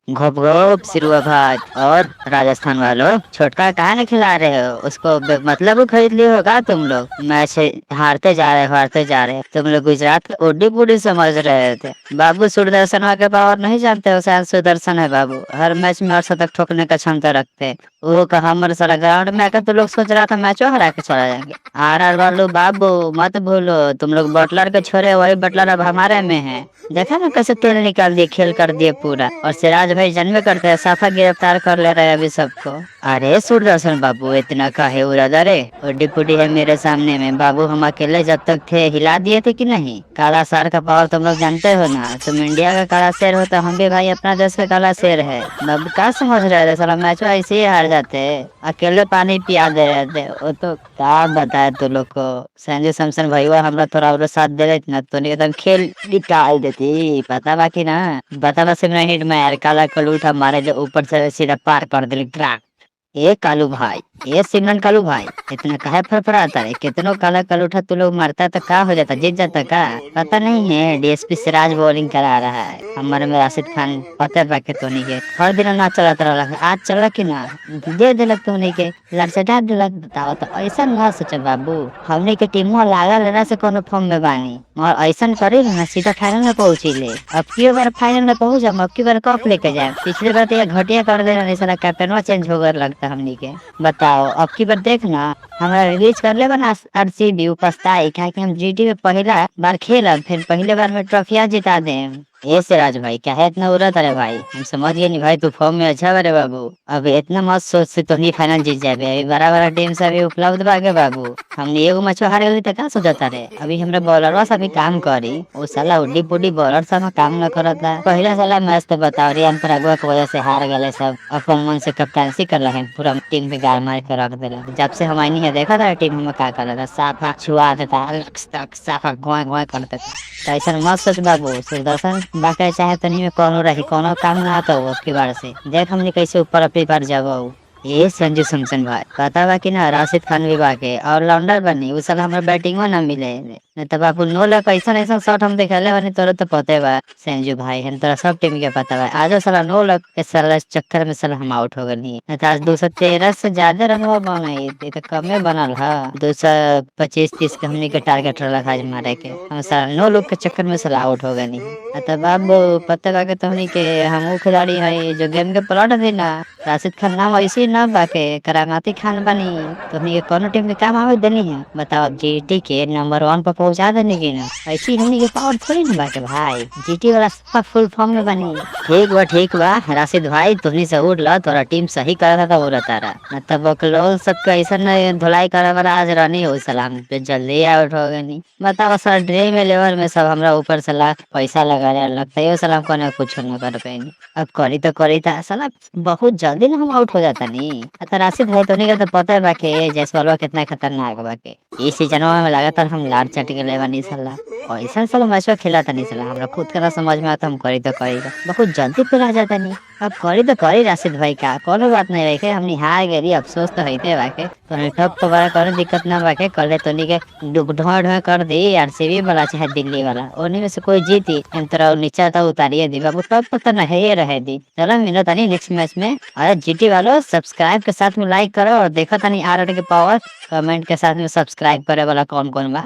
घोप घोप सिरुआ भाई। और राजस्थान वालों, छोटका कहाँ नहीं खिला रहे हो उसको? मतलब खरीद लिए होगा तुम लोग। मैच हारते जा रहे, तुम लोग गुजरात का उड्डी पुड्डी समझ रहे थे। बाबू सुदर्शन के पावर नहीं जानते हो? शायद सुदर्शन है बाबू, हर मैच में शतक ठोकने का क्षमता रखते हैं। वो कहा हमारे सारा ग्राउंड में आकर तो लोग सोच रहा था मैचो हरा के चला जाएंगे। आर वालों बाबू मत भूलो, तुम लोग बटलर के छोरे, वही बटलर अब हमारे में है। देखा ना कैसे तेल निकाल दिए, खेल कर दिए पूरा। और सिराज भाई जन्मे करते हैं, साफा गिरफ्तार कर ले रहे हैं अभी सबको। अरे सुदर्शन बाबू इतना काहे उड़ादा रे? उड्डी पुड्डी है मेरे सामने में बाबू, हम अकेले जब तक थे हिला दिए थे कि नहीं? काला सार का पावर तुम लोग जानते हो ना? तुम इंडिया का काला शेर हो तो हम भी भाई अपना देश का काला शेर है। बाबू क्या समझ रहे थे? साला मैच ऐसे ही हार जाते, अकेले पानी पिया दे रहे थे। वो तो क्या बताए तू लोग को। संजू सैमसन भैया हमरा थोड़ा और साथ दे रहे ना तो नहीं एकदम खेल निकाल देती। पता बाकी ना, बता बस में हिट में यार काला कलूट हमारे जो ऊपर से सीधा पार कर दिली ट्रैक। ए कालू भाई, ए सिमरन कालू भाई, इतना काहे फड़फड़ाता है? कितनों काला कलूठा तू लोग मारता तो क्या हो जाता, जीत जाता का? पता नहीं है डीएसपी सिराज बॉलिंग करा रहा है, हमारे में राशिद खान पता बाकी तो नहीं है। हर दिन ना चलत रहा, आज चला कि ना दे दिलक तो नहीं के लड़ से डाल दिलक। बताओ तो ऐसा ना सोचे बाबू, हमने के टीम में लागा लेना से कोनो फॉर्म में बानी और ऐसा करे ना सीधा फाइनल में पहुंची ले। अब की बार फाइनल में पहुंच जाए, अब की बार कप लेके जाए। पिछले बार तो ये घटिया कर देना, नहीं साला कैप्टनवा चेंज हो गया लगता हमनी के। बताओ अब की बार देखना हमारा रिलीज कर ले बना आरसीबी पछताई, क्या कि हम जीटी में पहला बार खेला, फिर पहले बार में ट्रॉफियां जिता दे। ए सिराज भाई क्या है इतना उड़त है भाई? हम समझ गए नहीं भाई, तू फॉर्म में अच्छा बरे बाबू। अब इतना मत सोच से तो नहीं फाइनल जीत जाए। अभी बड़ा बड़ा टीम से अभी उपलब्ध बागे बाबू। हमने एगो मैच हारे गई तो क्या सोचता रे? अभी हमरा बॉलरवा से भी काम करी, वो साला उड्डी पुड्डी बॉलर से हम काम न करता। पहला साला मैच तो बताओ रियान परागवा की वजह से हार गए सब। अपन मन से कप्तानसी कर रहे पूरा टीम पे गाल मार के रख दिला। जब से हम नहीं है देखा था टीम में क्या कर रहा था, साफा छुआ देता, साफा गोए गोए करते थे। तो ऐसा मत सोच बाबू, सुदर्शन बाकी चाहे तो नहीं में कोनो रही, कोनो काम ना आता वो की बार से देख हमने कैसे ऊपर अपनी बार जाओ। ये संजू सैमसन भाई पता बा कि ना, राशिद खान भी बाके ऑलराउंडर बनी, उस साल हमारे बैटिंग में ना मिले नहीं तो बापू नो लक ऐसा ऐसा शॉट हम दिखाले बनी तोरा तो पते बा संजू भाई, हम तोरा सब टीम के पता बा। आज साला नो लक के साला चक्कर में साला हम आउट हो गए। नहीं तो आज 213 से ज्यादा रन बना, ये तो कमे बनल है। 225-30 के हमने के टारगेट रखा आज मारे के, हम साला नो लुक के चक्कर में साला आउट हो गए। नहीं तो बाबू पता बा के तोहनी के हम वो खिलाड़ी है जो गेम के प्लॉट है ना, राशिद खान नाम ऐसे ना बाके करामाती खान बनी, तो हमनी के कोनो टीम के काम आवे देनी है? बताओ जीटी के नंबर 1 पर पहुंचा देने की ना, ऐसी हमनी के पावर थोड़ी ना बाके भाई। जीटी वाला सब फुल फॉर्म में बनी। ठीक बा राशिद भाई, तुमनी से उड़ ला, तोरा टीम सही कर रहा था वो तारा न तब बकलोल सबका ऐसा न धुलाई करे वाला आज रनी हो सलाम पे जल्दी आउट हो गए। नहीं बताओ सर ड्रीम लेवल में सब हमरा ऊपर से लाख पैसा लगा रहा लगता है सलाम को ना कुछ न कर पाएंगे। अब करी तो करी था साला, बहुत जल्दी ना हम आउट हो जाता। नहीं तो राशिद भाई तो नहीं का तो पता है बाकी जयसवाल कितना खतरनाक बाकी। इस सीजन में लगातार हम लाड़ चट के ले बनी साला, ऐसा साला मैच खेला था नहीं साला, हमरा खुद का ना समझ में आता हम करी तो करी बहुत जल्दी पे आ जाता। नहीं अब करी तो करी राशिद भाई का कोनो बात नहीं रखे, हमनी हार गई अफसोस तो होते बाके, तो ठप तो बड़ा करे दिक्कत ना बाके कर ले तो नहीं के ढोए ढोए कर दी आरसीबी वाला चाहे दिल्ली वाला, उन्हीं में से कोई जीती हम तरह नीचा था उतारिए दी बाबू, तब पता नहीं रहे दी। चलो मिलो तनी नेक्स्ट मैच में। अरे जीटी वालों सब्सक्राइब के साथ में लाइक करो और देखो तनी आर के पावर, कमेंट के साथ में सब्सक्राइब करे वाला कौन कौन बा।